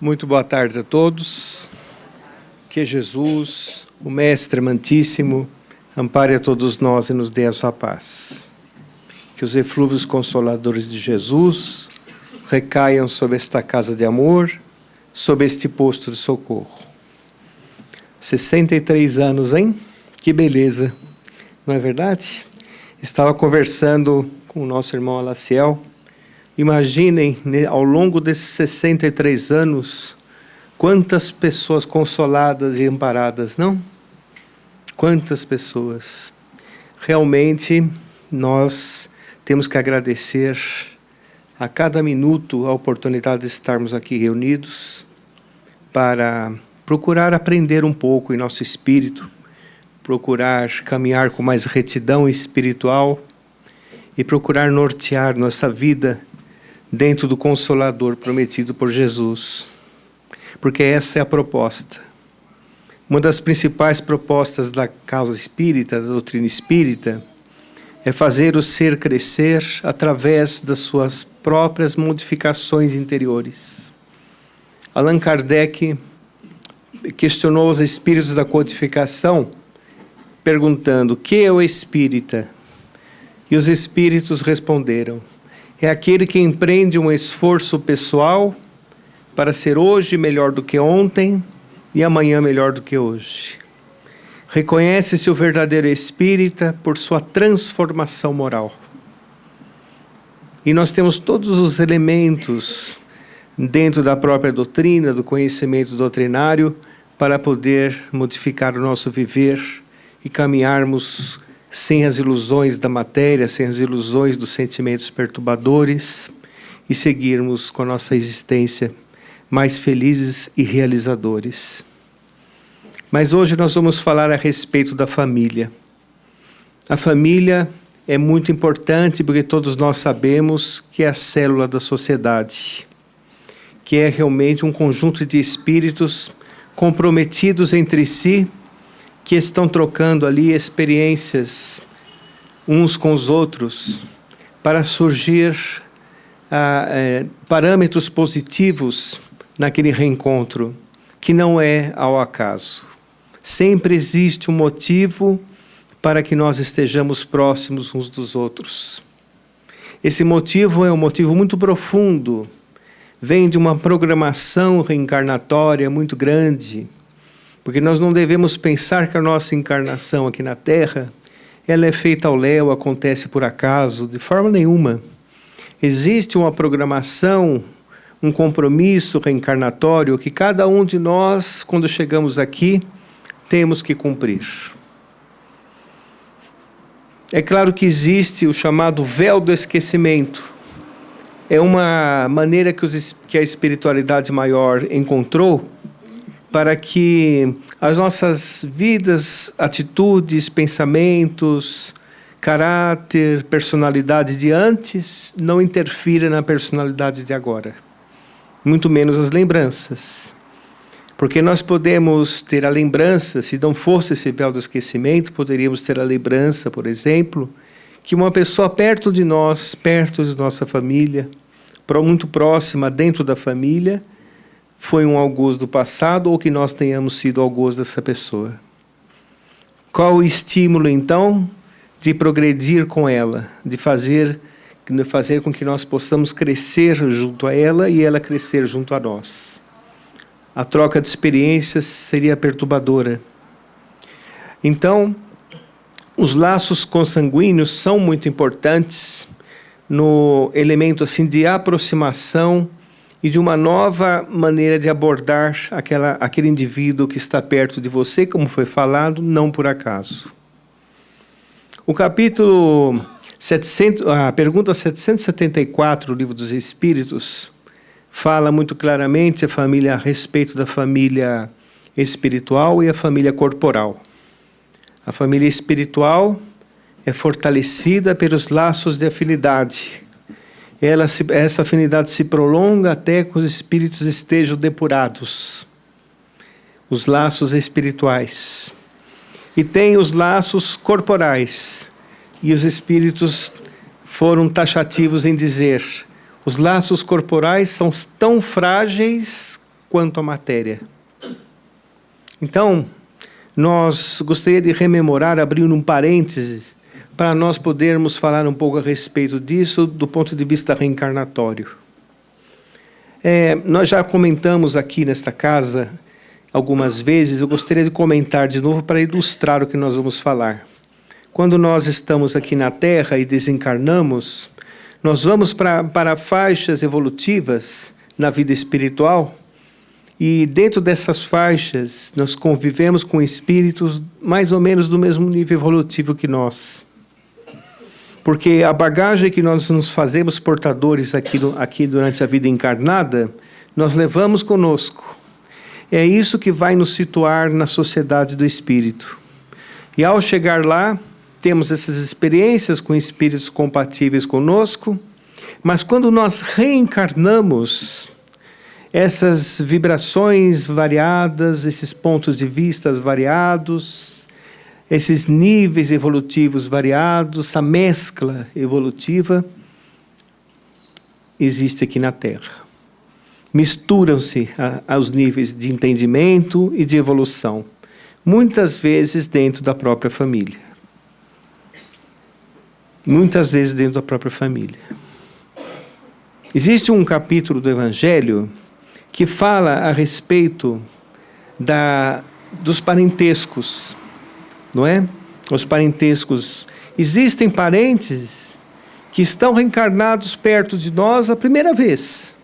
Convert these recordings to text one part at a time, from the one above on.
Muito boa tarde a todos. Que Jesus, o Mestre amantíssimo, ampare a todos nós e nos dê a sua paz. Que os eflúvios consoladores de Jesus recaiam sobre esta casa de amor, sobre este posto de socorro. 63 anos, hein? Que beleza, não é verdade? Estava conversando com o nosso irmão Alaciel. Imaginem, ao longo desses 63 anos, quantas pessoas consoladas e amparadas, não? Quantas pessoas. Realmente, nós temos que agradecer a cada minuto a oportunidade de estarmos aqui reunidos para procurar aprender um pouco em nosso espírito, procurar caminhar com mais retidão espiritual e procurar nortear nossa vida dentro do Consolador prometido por Jesus. Porque essa é a proposta. Uma das principais propostas da causa espírita, da doutrina espírita, é fazer o ser crescer através das suas próprias modificações interiores. Allan Kardec questionou os espíritos da codificação, perguntando: o que é o espírita? E os espíritos responderam: é aquele que empreende um esforço pessoal para ser hoje melhor do que ontem e amanhã melhor do que hoje. Reconhece-se o verdadeiro espírita por sua transformação moral. E nós temos todos os elementos dentro da própria doutrina, do conhecimento doutrinário, para poder modificar o nosso viver e caminharmos sem as ilusões da matéria, sem as ilusões dos sentimentos perturbadores e seguirmos com a nossa existência mais felizes e realizadores. Mas hoje nós vamos falar a respeito da família. A família é muito importante porque todos nós sabemos que é a célula da sociedade, que é realmente um conjunto de espíritos comprometidos entre si, que estão trocando ali experiências uns com os outros para surgir parâmetros positivos naquele reencontro, que não é ao acaso. Sempre existe um motivo para que nós estejamos próximos uns dos outros. Esse motivo é um motivo muito profundo, vem de uma programação reencarnatória muito grande, porque nós não devemos pensar que a nossa encarnação aqui na Terra, ela é feita ao léu, acontece por acaso, de forma nenhuma. Existe uma programação, um compromisso reencarnatório que cada um de nós, quando chegamos aqui, temos que cumprir. É claro que existe o chamado véu do esquecimento. É uma maneira que a espiritualidade maior encontrou para que as nossas vidas, atitudes, pensamentos, caráter, personalidade de antes não interfira na personalidade de agora. Muito menos as lembranças. Porque nós podemos ter a lembrança, se não fosse esse véu do esquecimento, poderíamos ter a lembrança, por exemplo, que uma pessoa perto de nós, perto de nossa família, muito próxima dentro da família, foi um algoz do passado ou que nós tenhamos sido algoz dessa pessoa. Qual o estímulo, então, de progredir com ela, de fazer com que nós possamos crescer junto a ela e ela crescer junto a nós? A troca de experiências seria perturbadora. Então, os laços consanguíneos são muito importantes no elemento assim de aproximação e de uma nova maneira de abordar aquele indivíduo que está perto de você, como foi falado, não por acaso. O capítulo 700, a pergunta 774 do Livro dos Espíritos fala muito claramente a respeito da família espiritual e a família corporal. A família espiritual é fortalecida pelos laços de afinidade. Essa afinidade se prolonga até que os espíritos estejam depurados. Os laços espirituais. E tem os laços corporais. E os espíritos foram taxativos em dizer: os laços corporais são tão frágeis quanto à matéria. Então, nós gostaria de rememorar, abrindo um parênteses, para nós podermos falar um pouco a respeito disso do ponto de vista reencarnatório. Nós já comentamos aqui nesta casa algumas vezes, eu gostaria de comentar de novo para ilustrar o que nós vamos falar. Quando nós estamos aqui na Terra e desencarnamos, nós vamos para faixas evolutivas na vida espiritual, e dentro dessas faixas nós convivemos com espíritos mais ou menos do mesmo nível evolutivo que nós. Porque a bagagem que nós nos fazemos portadores aqui durante a vida encarnada, nós levamos conosco. É isso que vai nos situar na sociedade do espírito. E ao chegar lá, temos essas experiências com espíritos compatíveis conosco, mas quando nós reencarnamos, essas vibrações variadas, esses pontos de vista variados, esses níveis evolutivos variados, essa mescla evolutiva existe aqui na Terra. Misturam-se aos níveis de entendimento e de evolução, muitas vezes dentro da própria família. Muitas vezes dentro da própria família. Existe um capítulo do Evangelho que fala a respeito dos parentescos, não é? Os parentescos. Existem parentes que estão reencarnados perto de nós a primeira vez.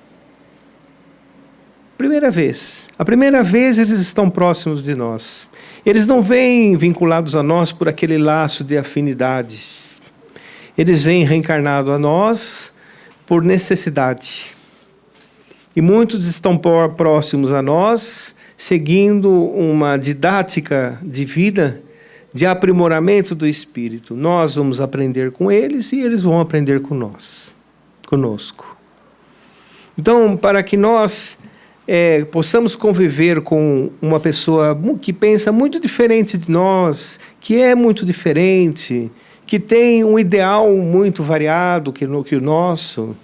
Primeira vez. A primeira vez eles estão próximos de nós. Eles não vêm vinculados a nós por aquele laço de afinidades. Eles vêm reencarnados a nós por necessidade. E muitos estão próximos a nós, seguindo uma didática de vida, de aprimoramento do espírito. Nós vamos aprender com eles e eles vão aprender conosco. Então, para que nós possamos conviver com uma pessoa que pensa muito diferente de nós, que é muito diferente, que tem um ideal muito variado que o nosso,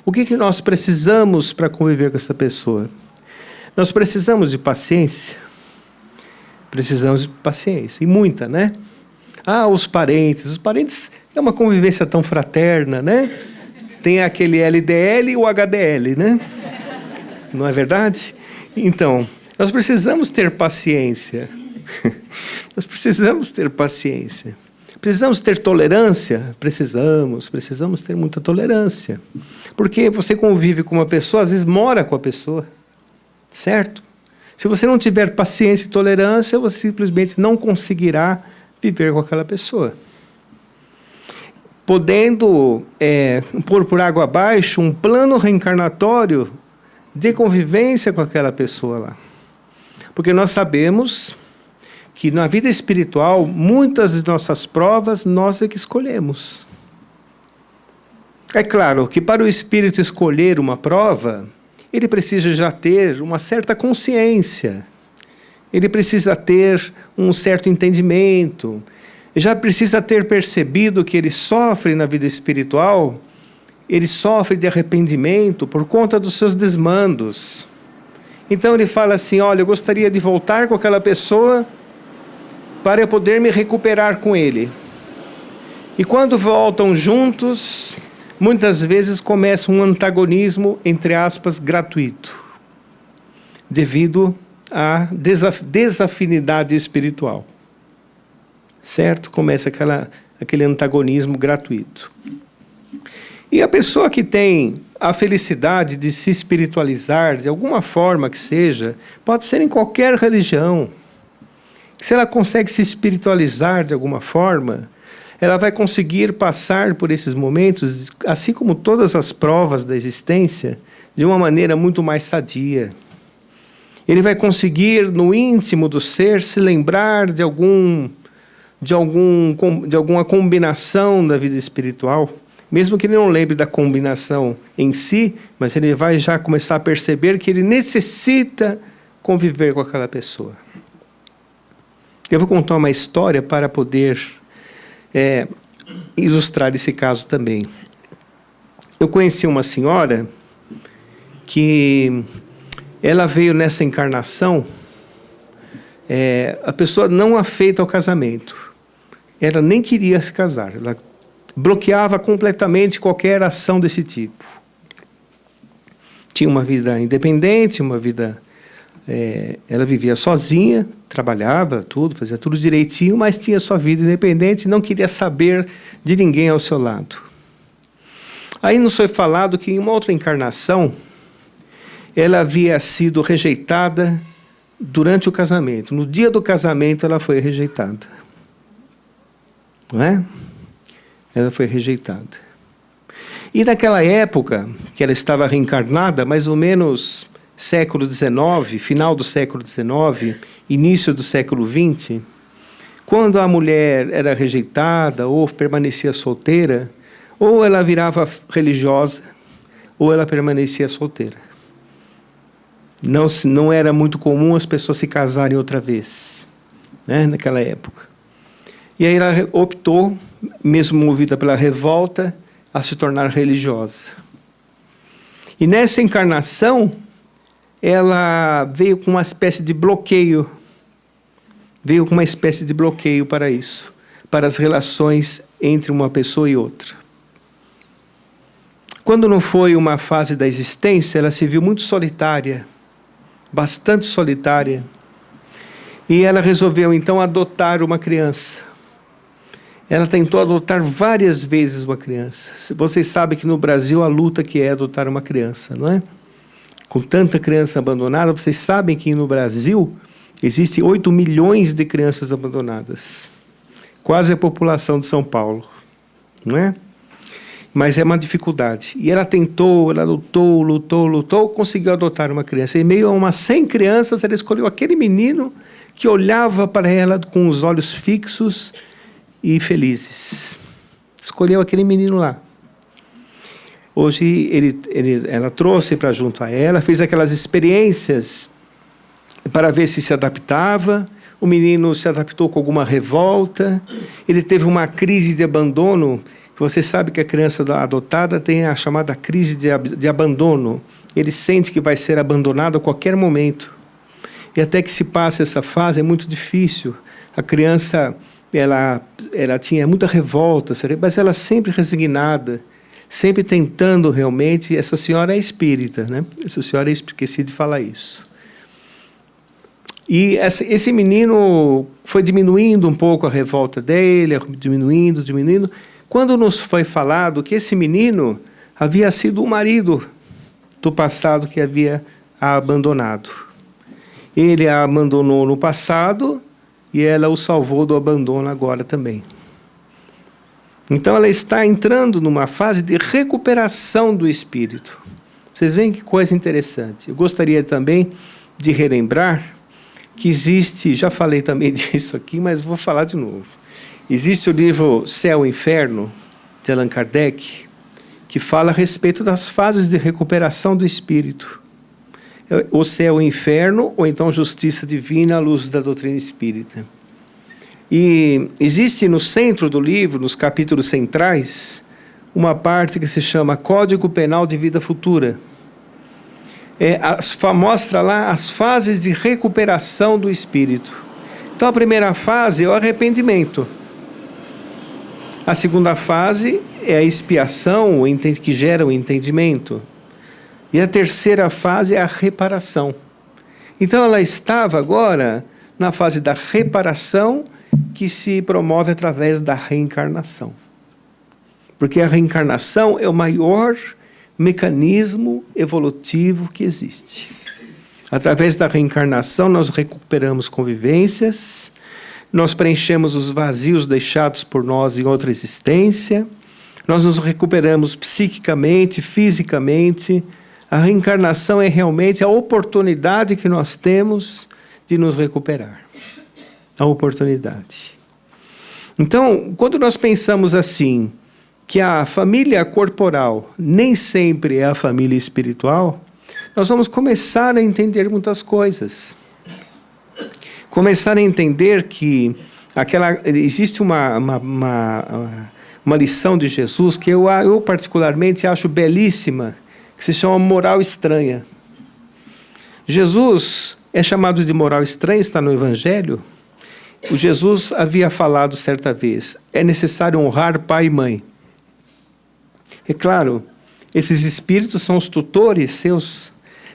o que nós precisamos para conviver com essa pessoa? Nós precisamos de paciência. Precisamos de paciência, e muita, né? Os parentes é uma convivência tão fraterna, né? Tem aquele LDL e o HDL, né? Não é verdade? Então, nós precisamos ter paciência. Nós precisamos ter paciência. Precisamos ter tolerância? Precisamos ter muita tolerância. Porque você convive com uma pessoa, às vezes mora com a pessoa, certo? Se você não tiver paciência e tolerância, você simplesmente não conseguirá viver com aquela pessoa. Podendo pôr por água abaixo um plano reencarnatório de convivência com aquela pessoa lá. Porque nós sabemos que na vida espiritual, muitas de nossas provas, nós é que escolhemos. É claro que para o espírito escolher uma prova, ele precisa já ter uma certa consciência, ele precisa ter um certo entendimento, já precisa ter percebido que ele sofre na vida espiritual, ele sofre de arrependimento por conta dos seus desmandos. Então ele fala assim, olha, eu gostaria de voltar com aquela pessoa para eu poder me recuperar com ele. E quando voltam juntos, muitas vezes começa um antagonismo, entre aspas, gratuito, devido à desafinidade espiritual. Certo? Começa aquele antagonismo gratuito. E a pessoa que tem a felicidade de se espiritualizar, de alguma forma que seja, pode ser em qualquer religião. Se ela consegue se espiritualizar de alguma forma, ela vai conseguir passar por esses momentos, assim como todas as provas da existência, de uma maneira muito mais sadia. Ele vai conseguir, no íntimo do ser, se lembrar de alguma combinação da vida espiritual, mesmo que ele não lembre da combinação em si, mas ele vai já começar a perceber que ele necessita conviver com aquela pessoa. Eu vou contar uma história para poder ilustrar esse caso também. Eu conheci uma senhora que ela veio nessa encarnação, a pessoa não afeita ao casamento. Ela nem queria se casar. Ela bloqueava completamente qualquer ação desse tipo. Tinha uma vida independente, uma vida... ela vivia sozinha, trabalhava, tudo, fazia tudo direitinho, mas tinha sua vida independente e não queria saber de ninguém ao seu lado. Aí nos foi falado que em uma outra encarnação, ela havia sido rejeitada durante o casamento. No dia do casamento, ela foi rejeitada. Não é? Ela foi rejeitada. E naquela época, que ela estava reencarnada, mais ou menos século XIX, final do século XIX, início do século XX, quando a mulher era rejeitada ou permanecia solteira, ou ela virava religiosa, ou ela permanecia solteira. Não era muito comum as pessoas se casarem outra vez, né, naquela época. E aí ela optou, mesmo movida pela revolta, a se tornar religiosa. E nessa encarnação, ela veio com uma espécie de bloqueio. Veio com uma espécie de bloqueio para isso, para as relações entre uma pessoa e outra. Quando não foi uma fase da existência, ela se viu muito solitária, bastante solitária. E ela resolveu, então, adotar uma criança. Ela tentou adotar várias vezes uma criança. Vocês sabem que no Brasil a luta que é adotar uma criança, não é? Com tanta criança abandonada, vocês sabem que no Brasil existem 8 milhões de crianças abandonadas. Quase a população de São Paulo, não é? Mas é uma dificuldade. E ela tentou, ela lutou, conseguiu adotar uma criança. Em meio a umas 100 crianças, ela escolheu aquele menino que olhava para ela com os olhos fixos e felizes. Escolheu aquele menino lá. Hoje ela trouxe para junto a ela, fez aquelas experiências para ver se adaptava. O menino se adaptou com alguma revolta. Ele teve uma crise de abandono. Você sabe que a criança adotada tem a chamada crise de abandono. Ele sente que vai ser abandonado a qualquer momento. E até que se passe essa fase é muito difícil. A criança ela tinha muita revolta, mas ela sempre resignada, sempre tentando realmente. Essa senhora é espírita, né? Essa senhora, esqueci de falar isso. E esse menino foi diminuindo um pouco a revolta dele, diminuindo. Quando nos foi falado que esse menino havia sido o marido do passado que havia a abandonado. Ele a abandonou no passado e ela o salvou do abandono agora também. Então ela está entrando numa fase de recuperação do espírito. Vocês veem que coisa interessante. Eu gostaria também de relembrar que existe, já falei também disso aqui, mas vou falar de novo. Existe o livro Céu e Inferno, de Allan Kardec, que fala a respeito das fases de recuperação do espírito. O céu e o inferno, ou então justiça divina à luz da doutrina espírita. E existe no centro do livro, nos capítulos centrais, uma parte que se chama Código Penal de Vida Futura. Mostra lá as fases de recuperação do espírito. Então a primeira fase é o arrependimento. A segunda fase é a expiação, que gera o entendimento. E a terceira fase é a reparação. Então ela estava agora na fase da reparação, que se promove através da reencarnação. Porque a reencarnação é o maior mecanismo evolutivo que existe. Através da reencarnação nós recuperamos convivências, nós preenchemos os vazios deixados por nós em outra existência, nós nos recuperamos psiquicamente, fisicamente. A reencarnação é realmente a oportunidade que nós temos de nos recuperar. A oportunidade. Então, quando nós pensamos assim, que a família corporal nem sempre é a família espiritual, nós vamos começar a entender muitas coisas. Começar a entender que existe uma lição de Jesus que eu particularmente acho belíssima, que se chama moral estranha. Jesus é chamado de moral estranha, está no Evangelho. O Jesus havia falado certa vez, é necessário honrar pai e mãe. É claro, esses espíritos são os tutores seus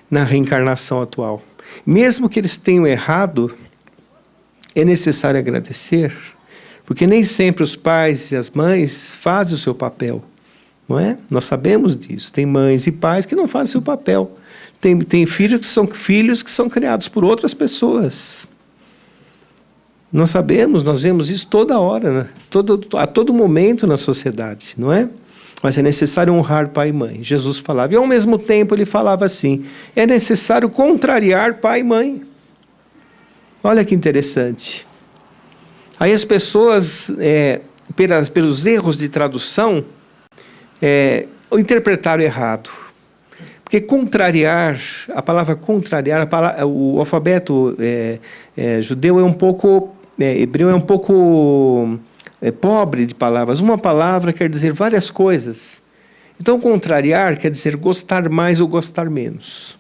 na reencarnação atual. Mesmo que eles tenham errado, é necessário agradecer, porque nem sempre os pais e as mães fazem o seu papel, não é? Nós sabemos disso. Tem mães e pais que não fazem o seu papel. Tem filhos que são criados por outras pessoas. Nós sabemos, nós vemos isso toda hora, né? A todo momento na sociedade, não é? Mas é necessário honrar pai e mãe. Jesus falava. E ao mesmo tempo ele falava assim, é necessário contrariar pai e mãe. Olha que interessante. Aí as pessoas, pelos erros de tradução, interpretaram errado. Porque contrariar, a palavra contrariar, o alfabeto judeu é um pouco, hebreu é um pouco pobre de palavras. Uma palavra quer dizer várias coisas. Então, contrariar quer dizer gostar mais ou gostar menos.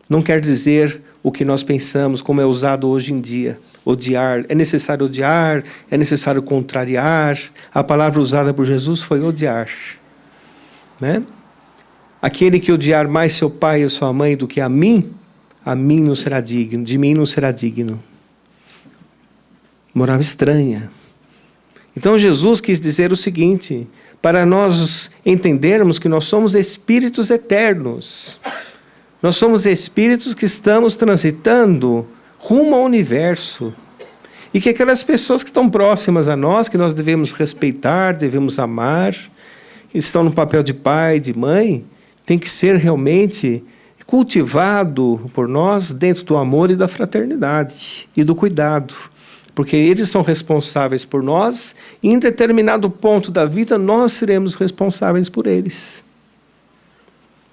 Não quer dizer o que nós pensamos, como é usado hoje em dia. Odiar, é necessário odiar, é necessário contrariar. A palavra usada por Jesus foi odiar, né? Aquele que odiar mais seu pai e sua mãe do que a mim não será digno, de mim não será digno. Moral estranha. Então Jesus quis dizer o seguinte, para nós entendermos que nós somos espíritos eternos. Nós somos espíritos que estamos transitando rumo ao universo. E que aquelas pessoas que estão próximas a nós, que nós devemos respeitar, devemos amar, que estão no papel de pai, de mãe, tem que ser realmente cultivado por nós dentro do amor e da fraternidade e do cuidado. Porque eles são responsáveis por nós e em determinado ponto da vida nós seremos responsáveis por eles.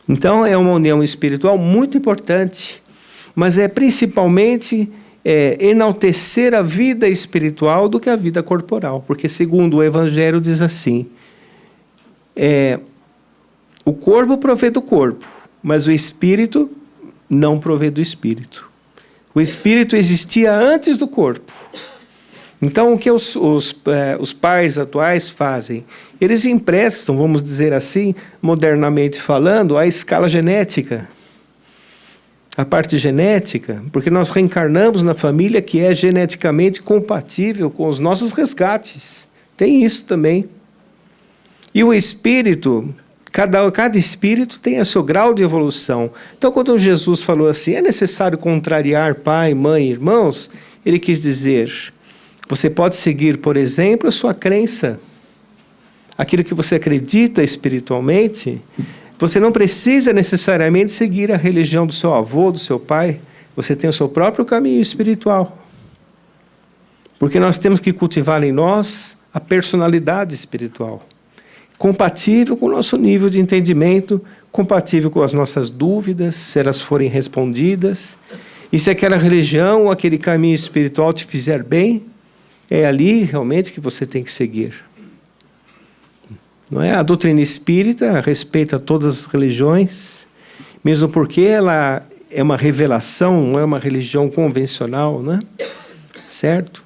Então é uma união espiritual muito importante, mas é principalmente enaltecer a vida espiritual do que a vida corporal. Porque segundo o Evangelho diz assim, o corpo provê do corpo, mas o espírito não provê do espírito. O espírito existia antes do corpo. Então, o que os pais atuais fazem? Eles emprestam, vamos dizer assim, modernamente falando, a escala genética. A parte genética, porque nós reencarnamos na família que é geneticamente compatível com os nossos resgates. Tem isso também. E o espírito, cada espírito tem o seu grau de evolução. Então, quando Jesus falou assim, é necessário contrariar pai, mãe, irmãos, ele quis dizer, você pode seguir, por exemplo, a sua crença, aquilo que você acredita espiritualmente. Você não precisa necessariamente seguir a religião do seu avô, do seu pai. Você tem o seu próprio caminho espiritual. Porque nós temos que cultivar em nós a personalidade espiritual, compatível com o nosso nível de entendimento, compatível com as nossas dúvidas, se elas forem respondidas. E se aquela religião ou aquele caminho espiritual te fizer bem, é ali realmente que você tem que seguir. Não é? A doutrina espírita respeita todas as religiões, mesmo porque ela é uma revelação, não é uma religião convencional, né? Certo?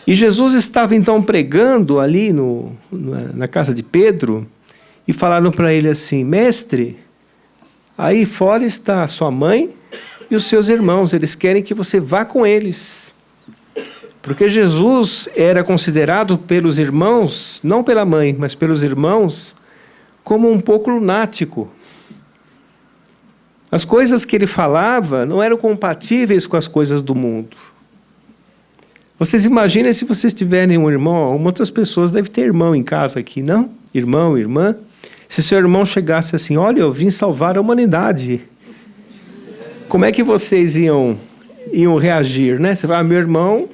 E Jesus estava então pregando ali na casa de Pedro e falaram para ele assim, mestre, aí fora está a sua mãe e os seus irmãos, eles querem que você vá com eles. Porque Jesus era considerado pelos irmãos, não pela mãe, mas pelos irmãos, como um pouco lunático. As coisas que ele falava não eram compatíveis com as coisas do mundo. Vocês imaginem se vocês tiverem um irmão, outras pessoas devem ter irmão em casa aqui, não? Irmão, irmã. Se seu irmão chegasse assim, olha, eu vim salvar a humanidade. Como é que vocês iam reagir, né? Você fala, meu irmão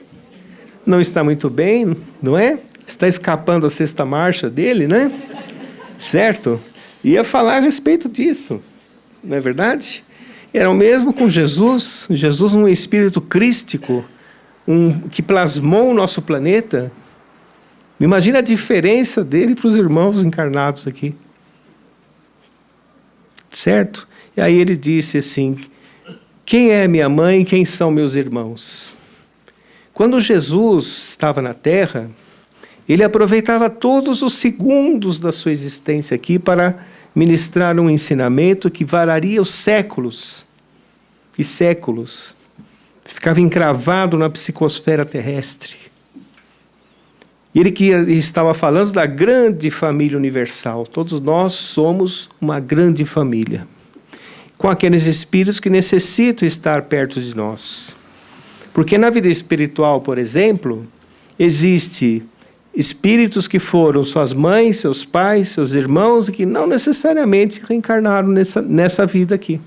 não está muito bem, não é? Está escapando a sexta marcha dele, né? Certo? Ia falar a respeito disso, não é verdade? Era o mesmo com Jesus. Jesus, um espírito crístico, que plasmou o nosso planeta. Imagina a diferença dele para os irmãos encarnados aqui. certo? E aí ele disse assim, quem é minha mãe e quem são meus irmãos? Quando Jesus estava na terra, ele aproveitava todos os segundos da sua existência aqui para ministrar um ensinamento que vararia os séculos e séculos. Ficava encravado na psicosfera terrestre. Ele que estava falando da grande família universal. Todos nós somos uma grande família, com aqueles espíritos que necessitam estar perto de nós. Porque na vida espiritual, por exemplo, existe espíritos que foram suas mães, seus pais, seus irmãos, e que não necessariamente reencarnaram nessa vida aqui.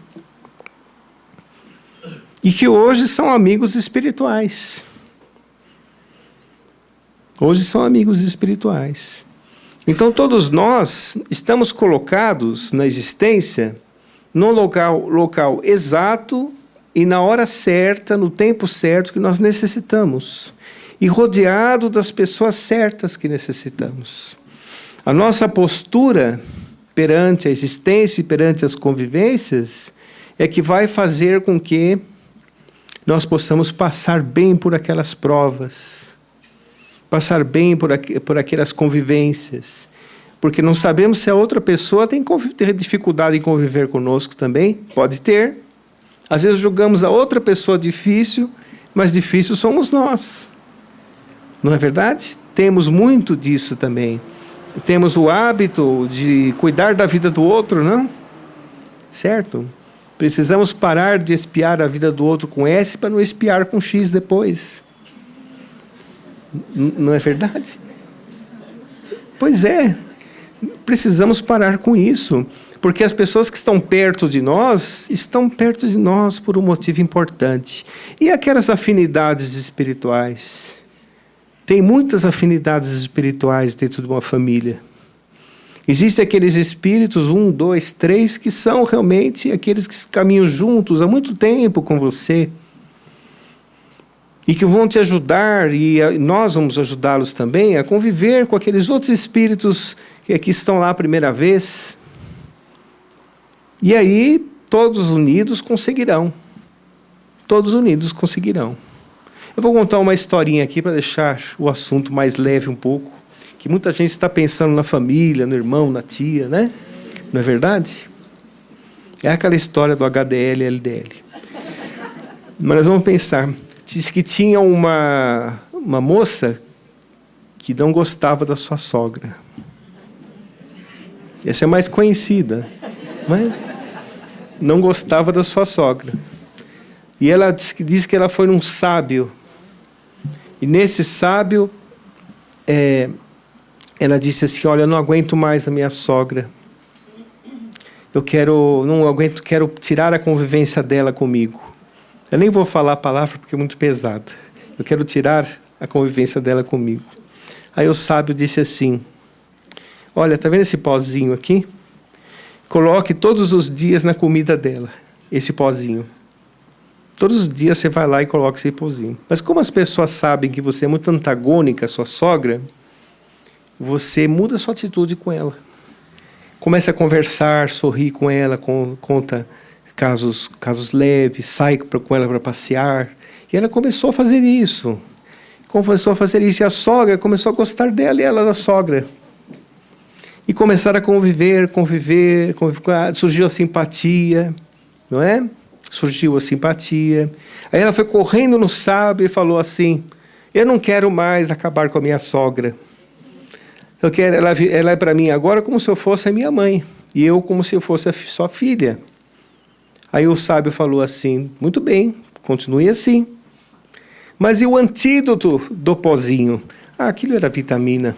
E que hoje são amigos espirituais. Hoje são amigos espirituais. Então todos nós estamos colocados na existência num local exato e na hora certa, no tempo certo que nós necessitamos. E rodeado das pessoas certas que necessitamos. A nossa postura perante a existência e perante as convivências é que vai fazer com que nós possamos passar bem por aquelas provas, passar bem por aquelas convivências, porque não sabemos se a outra pessoa tem dificuldade em conviver conosco também, pode ter. Às vezes julgamos a outra pessoa difícil, mas difícil somos nós. Não é verdade? Temos muito disso também. Temos o hábito de cuidar da vida do outro, não? Certo? Precisamos parar de espiar a vida do outro com S para não espiar com X depois. Não é verdade? Pois é. Precisamos parar com isso. Porque as pessoas que estão perto de nós por um motivo importante. E aquelas afinidades espirituais? Tem muitas afinidades espirituais dentro de uma família. Existem aqueles espíritos, 1, 2, 3, que são realmente aqueles que caminham juntos há muito tempo com você. E que vão te ajudar, e nós vamos ajudá-los também, a conviver com aqueles outros espíritos que estão lá a primeira vez. E aí, todos unidos conseguirão. Todos unidos conseguirão. Eu vou contar uma historinha aqui para deixar o assunto mais leve um pouco, que muita gente está pensando na família, no irmão, na tia, né? Não é verdade? É aquela história do HDL e LDL. Mas nós vamos pensar. Diz que tinha uma moça que não gostava da sua sogra. Essa é mais conhecida. Mas não gostava da sua sogra. E ela diz que ela foi num sábio. E nesse sábio, ela disse assim, olha, eu não aguento mais a minha sogra. Quero tirar a convivência dela comigo. Eu nem vou falar a palavra porque é muito pesada. Eu quero tirar a convivência dela comigo. Aí o sábio disse assim, olha, está vendo esse pozinho aqui? Coloque todos os dias na comida dela, esse pozinho. Todos os dias você vai lá e coloca esse pozinho. Mas como as pessoas sabem que você é muito antagônica à sua sogra, você muda a sua atitude com ela. Começa a conversar, sorrir com ela, conta casos leves, sai com ela para passear. E ela começou a fazer isso. E a sogra começou a gostar dela e ela da sogra. E começaram a conviver, surgiu a simpatia, não é? Surgiu a simpatia. Aí ela foi correndo no sábio e falou assim, eu não quero mais acabar com a minha sogra. Ela é para mim agora como se eu fosse a minha mãe, e eu como se eu fosse a sua filha. Aí o sábio falou assim, muito bem, continue assim. Mas e o antídoto do pozinho? Aquilo era vitamina.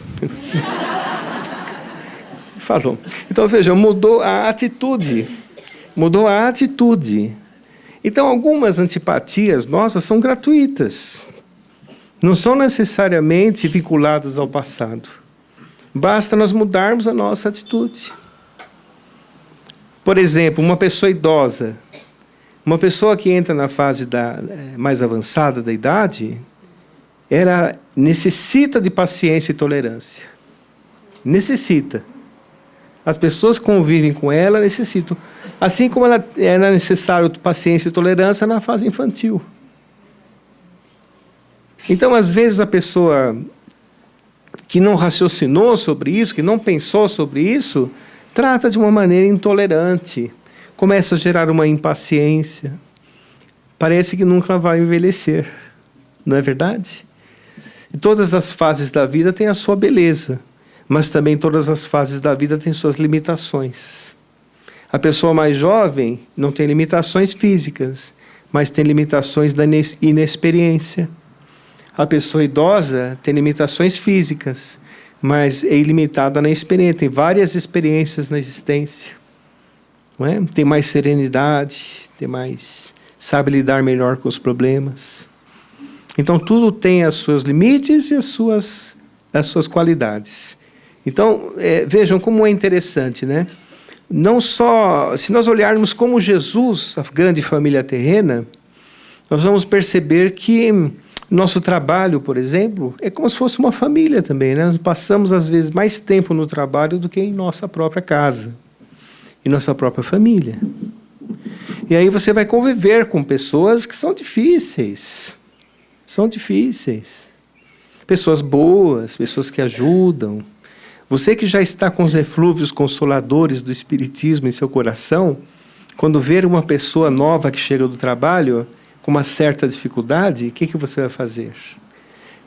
Falou. Então, veja, mudou a atitude. Então, algumas antipatias nossas são gratuitas. Não são necessariamente vinculadas ao passado. Basta nós mudarmos a nossa atitude. Por exemplo, uma pessoa idosa, uma pessoa que entra na fase mais avançada da idade, ela necessita de paciência e tolerância. Necessita. As pessoas que convivem com ela necessitam. Assim como ela era necessário paciência e tolerância na fase infantil. Então, às vezes, a pessoa que não raciocinou sobre isso, que não pensou sobre isso, trata de uma maneira intolerante, começa a gerar uma impaciência. Parece que nunca vai envelhecer, não é verdade? E todas as fases da vida têm a sua beleza, mas também todas as fases da vida têm suas limitações. A pessoa mais jovem não tem limitações físicas, mas tem limitações da inexperiência. A pessoa idosa tem limitações físicas, mas é ilimitada na experiência, tem várias experiências na existência. Não é? Tem mais serenidade, sabe lidar melhor com os problemas. Então, tudo tem os seus limites e as suas qualidades. Então, vejam como é interessante, né? Não só, se nós olharmos como Jesus, a grande família terrena, nós vamos perceber que nosso trabalho, por exemplo, é como se fosse uma família também, né? Nós passamos, às vezes, mais tempo no trabalho do que em nossa própria casa, em nossa própria família. E aí você vai conviver com pessoas que são difíceis. São difíceis. Pessoas boas, pessoas que ajudam. Você que já está com os eflúvios consoladores do Espiritismo em seu coração, quando ver uma pessoa nova que chega do trabalho com uma certa dificuldade, o que você vai fazer?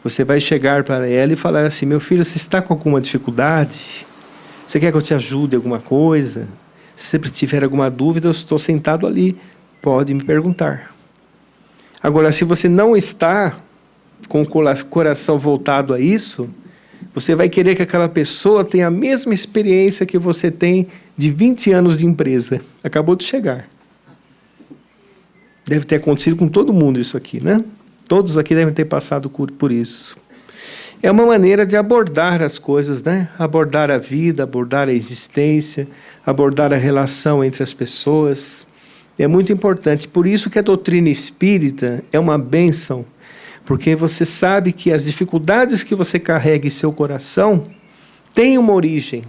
Você vai chegar para ela e falar assim: meu filho, você está com alguma dificuldade? Você quer que eu te ajude em alguma coisa? Se você tiver alguma dúvida, eu estou sentado ali, pode me perguntar. Agora, se você não está com o coração voltado a isso, você vai querer que aquela pessoa tenha a mesma experiência que você tem de 20 anos de empresa. Acabou de chegar. Deve ter acontecido com todo mundo isso aqui, né? Todos aqui devem ter passado por isso. É uma maneira de abordar as coisas, né? Abordar a vida, abordar a existência, abordar a relação entre as pessoas. É muito importante. Por isso que a doutrina espírita é uma bênção, porque você sabe que as dificuldades que você carrega em seu coração têm uma origem.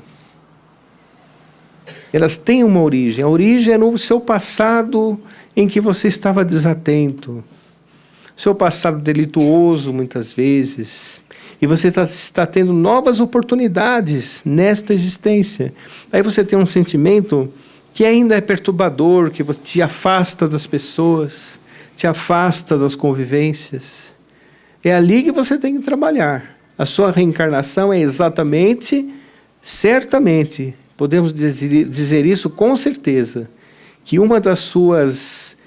Elas têm uma origem. A origem é no seu passado em que você estava desatento. Seu passado delituoso, muitas vezes. E você está tendo novas oportunidades nesta existência. Aí você tem um sentimento que ainda é perturbador, que te afasta das pessoas, te afasta das convivências. É ali que você tem que trabalhar. A sua reencarnação é exatamente, certamente, podemos dizer isso com certeza, que uma das suas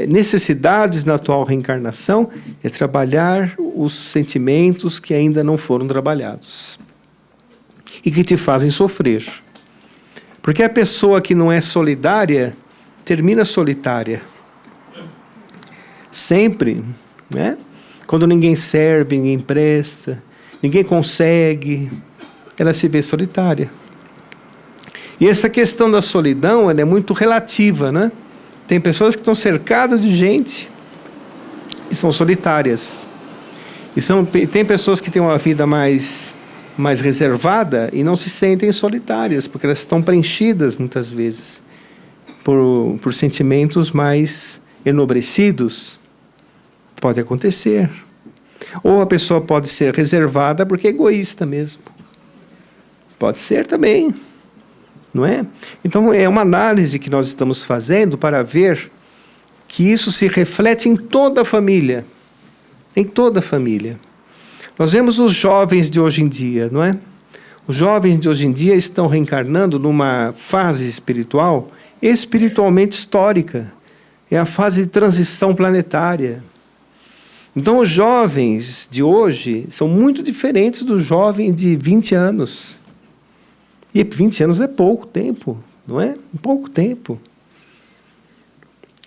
necessidades na atual reencarnação é trabalhar os sentimentos que ainda não foram trabalhados e que te fazem sofrer. Porque a pessoa que não é solidária termina solitária. Sempre, né? Quando ninguém serve, ninguém presta, ninguém consegue, ela se vê solitária. E essa questão da solidão, ela é muito relativa, né? Tem pessoas que estão cercadas de gente e são solitárias. Tem pessoas que têm uma vida mais reservada e não se sentem solitárias, porque elas estão preenchidas, muitas vezes, por sentimentos mais enobrecidos. Pode acontecer. Ou a pessoa pode ser reservada porque é egoísta mesmo. Pode ser também. Não é? Então, é uma análise que nós estamos fazendo para ver que isso se reflete em toda a família. Em toda a família. Nós vemos os jovens de hoje em dia, não é? Os jovens de hoje em dia estão reencarnando numa fase espiritual, espiritualmente histórica. É a fase de transição planetária. Então, os jovens de hoje são muito diferentes do jovem de 20 anos. E 20 anos é pouco tempo, não é? Pouco tempo.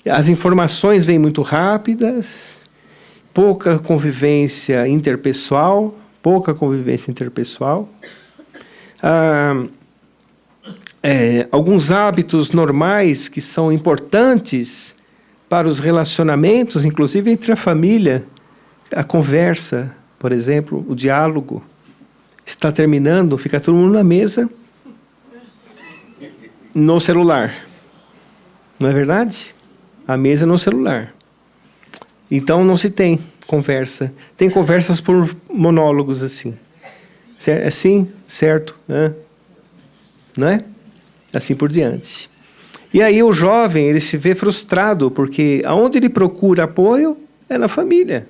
As informações vêm muito rápidas, pouca convivência interpessoal. Alguns hábitos normais que são importantes para os relacionamentos, inclusive entre a família, a conversa, por exemplo, o diálogo, está terminando, fica todo mundo na mesa. no celular. Não é verdade? A mesa no celular. Então não se tem conversa. Tem conversas por monólogos assim. Assim, certo? Não é? Assim por diante. E aí o jovem, ele se vê frustrado, porque aonde ele procura apoio é na família.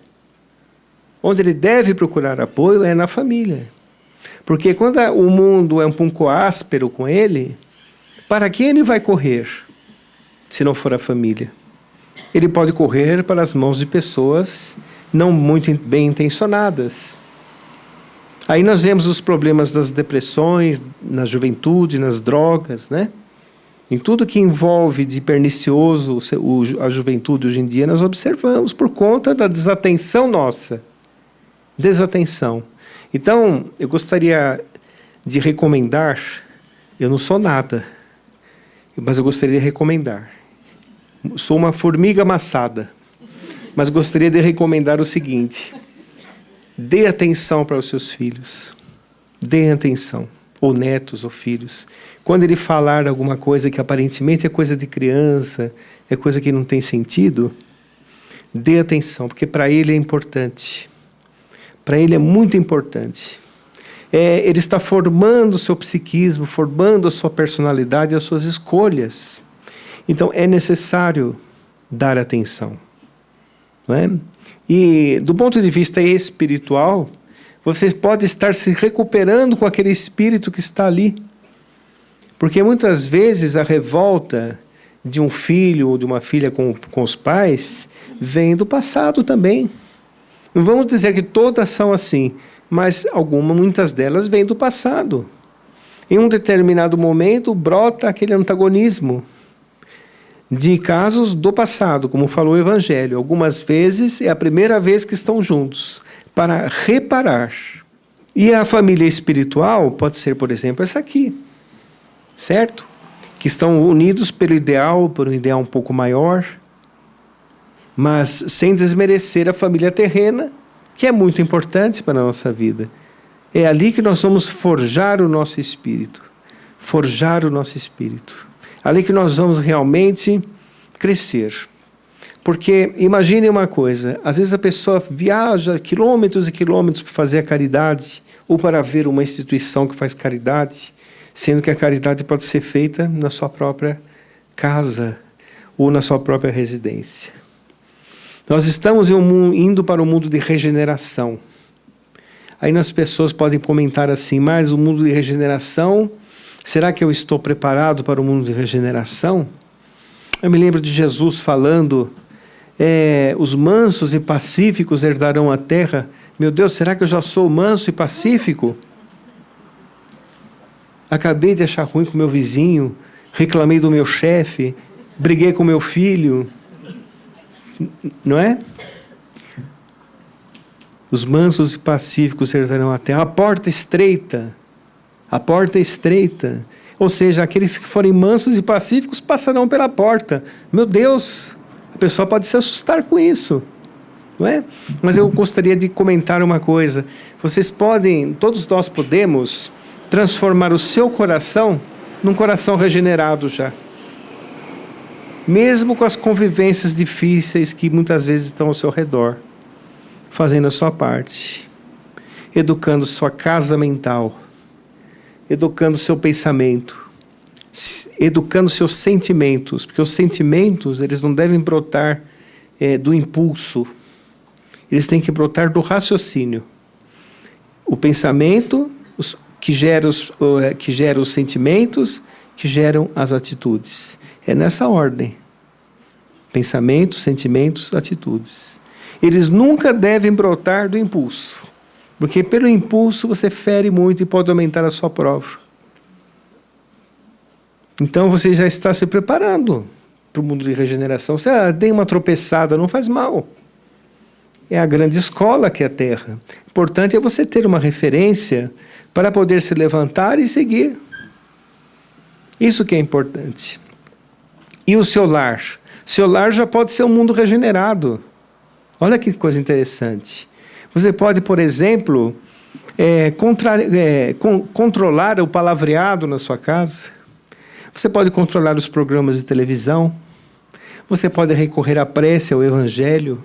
Onde ele deve procurar apoio é na família. Porque quando o mundo é um pouco áspero com ele, para quem ele vai correr, se não for a família? Ele pode correr para as mãos de pessoas não muito bem intencionadas. Aí nós vemos os problemas das depressões, na juventude, nas drogas, né? Em tudo que envolve de pernicioso a juventude hoje em dia, nós observamos por conta da desatenção nossa. Desatenção. Então, eu gostaria de recomendar, eu não sou nada, mas eu gostaria de recomendar. Sou uma formiga amassada, mas gostaria de recomendar o seguinte: dê atenção para os seus filhos. Dê atenção, ou netos, ou filhos. Quando ele falar alguma coisa que aparentemente é coisa de criança, é coisa que não tem sentido, dê atenção, porque para ele é importante. Para ele é muito importante. Ele está formando o seu psiquismo, formando a sua personalidade, as suas escolhas. Então é necessário dar atenção. Não é? E do ponto de vista espiritual, você pode estar se recuperando com aquele espírito que está ali. Porque muitas vezes a revolta de um filho ou de uma filha com os pais vem do passado também. Não vamos dizer que todas são assim, mas muitas delas vêm do passado. Em um determinado momento brota aquele antagonismo de casos do passado, como falou o Evangelho. Algumas vezes é a primeira vez que estão juntos, para reparar. E a família espiritual pode ser, por exemplo, essa aqui. Certo? Que estão unidos pelo ideal, por um ideal um pouco maior, mas sem desmerecer a família terrena, que é muito importante para a nossa vida. É ali que nós vamos forjar o nosso espírito. Forjar o nosso espírito. Ali que nós vamos realmente crescer. Porque imagine uma coisa, às vezes a pessoa viaja quilômetros e quilômetros para fazer a caridade, ou para ver uma instituição que faz caridade, sendo que a caridade pode ser feita na sua própria casa ou na sua própria residência. Nós estamos indo para o mundo de regeneração. Aí as pessoas podem comentar assim, mas o mundo de regeneração, será que eu estou preparado para o mundo de regeneração? Eu me lembro de Jesus falando, os mansos e pacíficos herdarão a terra. Meu Deus, será que eu já sou manso e pacífico? Acabei de achar ruim com meu vizinho, reclamei do meu chefe, briguei com meu filho. Não é? Os mansos e pacíficos herdarão a terra. A porta estreita. Ou seja, aqueles que forem mansos e pacíficos passarão pela porta. Meu Deus, a pessoa pode se assustar com isso. Não é? Mas eu gostaria de comentar uma coisa. Todos nós podemos transformar o seu coração num coração regenerado já. Mesmo com as convivências difíceis que muitas vezes estão ao seu redor. Fazendo a sua parte. Educando sua casa mental. Educando seu pensamento. Educando seus sentimentos. Porque os sentimentos, eles não devem brotar do impulso. Eles têm que brotar do raciocínio. O pensamento que gera os sentimentos, que geram as atitudes. É nessa ordem. Pensamentos, sentimentos, atitudes. Eles nunca devem brotar do impulso. Porque pelo impulso você fere muito e pode aumentar a sua prova. Então você já está se preparando para o mundo de regeneração. Você tem uma tropeçada, não faz mal. É a grande escola que é a Terra. O importante é você ter uma referência para poder se levantar e seguir. Isso que é importante. E o seu lar? Seu lar já pode ser um mundo regenerado. Olha que coisa interessante. Você pode, por exemplo, controlar o palavreado na sua casa. Você pode controlar os programas de televisão. Você pode recorrer à prece, ao Evangelho.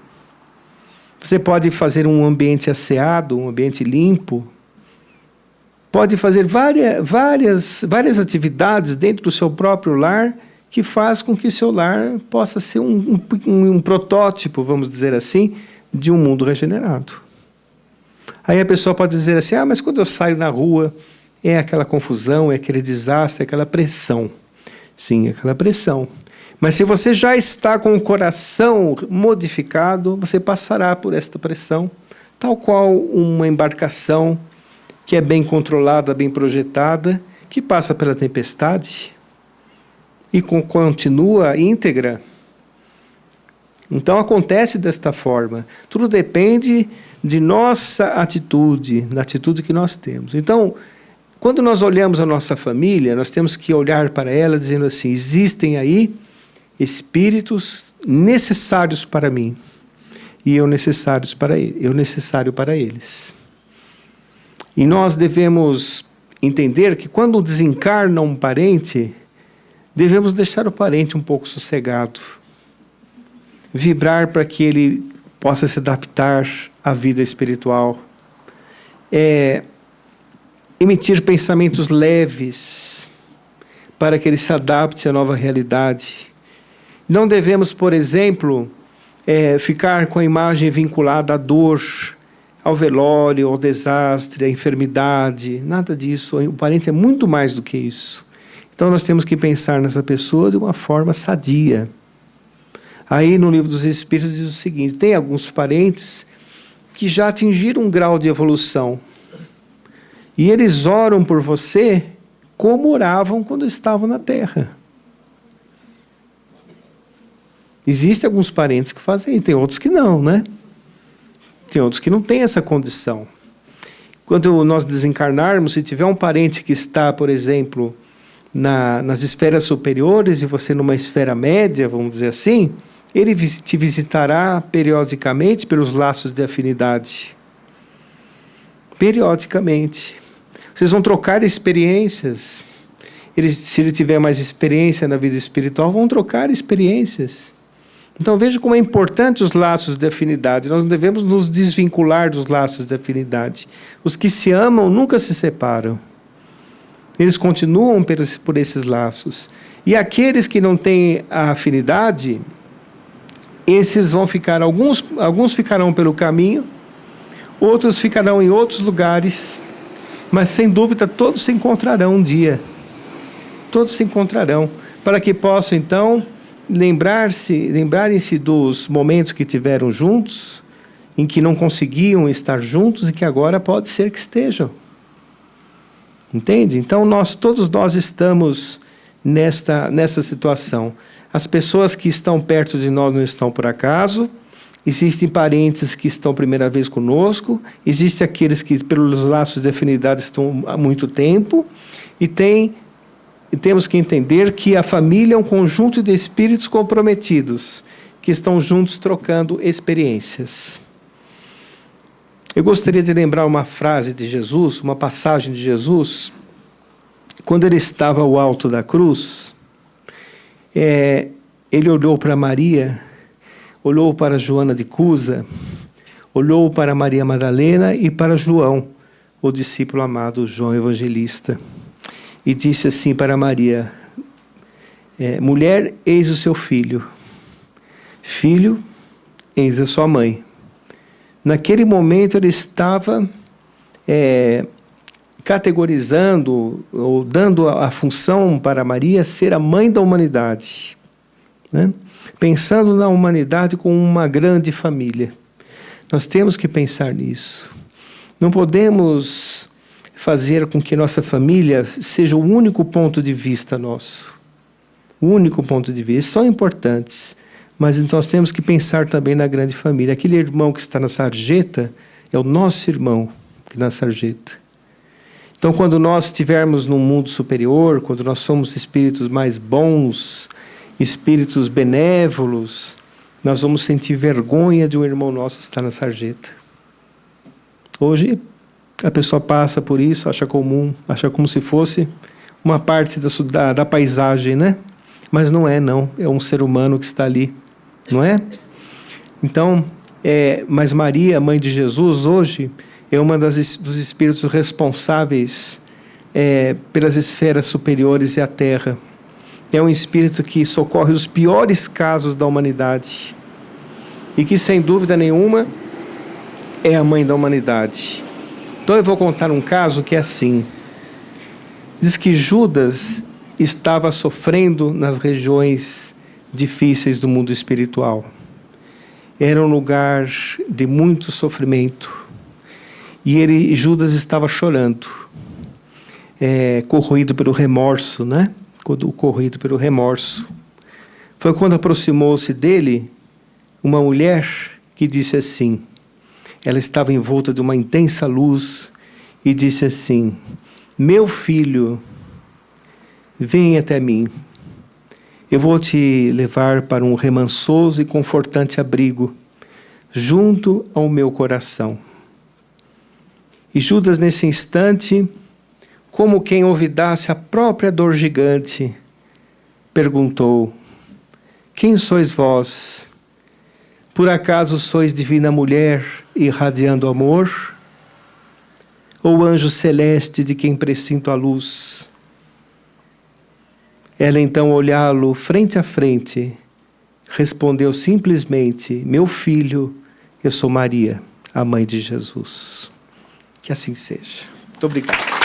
Você pode fazer um ambiente asseado, um ambiente limpo. Pode fazer várias atividades dentro do seu próprio lar que faz com que o seu lar possa ser um protótipo, vamos dizer assim, de um mundo regenerado. Aí a pessoa pode dizer assim, mas quando eu saio na rua, é aquela confusão, é aquele desastre, é aquela pressão. Sim, é aquela pressão. Mas se você já está com o coração modificado, você passará por esta pressão, tal qual uma embarcação que é bem controlada, bem projetada, que passa pela tempestade e continua íntegra. Então acontece desta forma. Tudo depende de nossa atitude, da atitude que nós temos. Então, quando nós olhamos a nossa família, nós temos que olhar para ela dizendo assim, existem aí espíritos necessários para mim e eu necessário para eles. E nós devemos entender que quando desencarna um parente, devemos deixar o parente um pouco sossegado, vibrar para que ele possa se adaptar à vida espiritual, emitir pensamentos leves para que ele se adapte à nova realidade. Não devemos, por exemplo, ficar com a imagem vinculada à dor, ao velório, ao desastre, à enfermidade, nada disso. O parente é muito mais do que isso. Então nós temos que pensar nessa pessoa de uma forma sadia. Aí no Livro dos Espíritos diz o seguinte, tem alguns parentes que já atingiram um grau de evolução e eles oram por você como oravam quando estavam na Terra. Existem alguns parentes que fazem, tem outros que não, né? Tem outros que não têm essa condição. Quando nós desencarnarmos, se tiver um parente que está, por exemplo, nas esferas superiores e você numa esfera média, vamos dizer assim, ele te visitará periodicamente pelos laços de afinidade. Periodicamente. Vocês vão trocar experiências. Se ele tiver mais experiência na vida espiritual, vão trocar experiências. Então veja como é importante os laços de afinidade. Nós não devemos nos desvincular dos laços de afinidade. Os que se amam nunca se separam. Eles continuam por esses laços. E aqueles que não têm a afinidade, esses vão ficar, alguns ficarão pelo caminho, outros ficarão em outros lugares, mas sem dúvida todos se encontrarão um dia. Todos se encontrarão, para que possam então lembrarem-se dos momentos que tiveram juntos, em que não conseguiam estar juntos e que agora pode ser que estejam. Entende? Então todos nós estamos nessa situação. As pessoas que estão perto de nós não estão por acaso. Existem parentes que estão primeira vez conosco. Existem aqueles que pelos laços de afinidade estão há muito tempo. E temos que entender que a família é um conjunto de espíritos comprometidos que estão juntos trocando experiências. Eu gostaria de lembrar uma frase de Jesus, uma passagem de Jesus, quando ele estava ao alto da cruz, ele olhou para Maria, olhou para Joana de Cusa, olhou para Maria Madalena e para João, o discípulo amado João Evangelista, e disse assim para Maria, mulher, eis o seu filho, filho, eis a sua mãe. Naquele momento ele estava categorizando ou dando a função para Maria ser a mãe da humanidade, né? Pensando na humanidade como uma grande família. Nós temos que pensar nisso. Não podemos fazer com que nossa família seja o único ponto de vista nosso. O único ponto de vista. São importantes, mas então nós temos que pensar também na grande família. Aquele irmão que está na sarjeta é o nosso irmão que está na sarjeta. Então, quando nós estivermos num mundo superior, quando nós somos espíritos mais bons, espíritos benévolos, nós vamos sentir vergonha de um irmão nosso estar na sarjeta. Hoje, a pessoa passa por isso, acha comum, acha como se fosse uma parte da paisagem, né? Mas não é, não. É um ser humano que está ali, não é? Então, mas Maria, mãe de Jesus, hoje é uma dos espíritos responsáveis pelas esferas superiores e a Terra. É um espírito que socorre os piores casos da humanidade e que, sem dúvida nenhuma, é a mãe da humanidade. Então eu vou contar um caso que é assim. Diz que Judas estava sofrendo nas regiões difíceis do mundo espiritual. Era um lugar de muito sofrimento. E Judas estava chorando, corroído pelo remorso, né? Corroído pelo remorso. Foi quando aproximou-se dele uma mulher que disse assim, ela estava envolta de uma intensa luz e disse assim: meu filho, vem até mim. Eu vou te levar para um remansoso e confortante abrigo, junto ao meu coração. E Judas, nesse instante, como quem olvidasse a própria dor gigante, perguntou: quem sois vós? Por acaso sois divina mulher irradiando amor? Ou anjo celeste de quem presinto a luz? Ela então, olhá-lo frente a frente, respondeu simplesmente: meu filho, eu sou Maria, a mãe de Jesus. Que assim seja. Muito obrigado.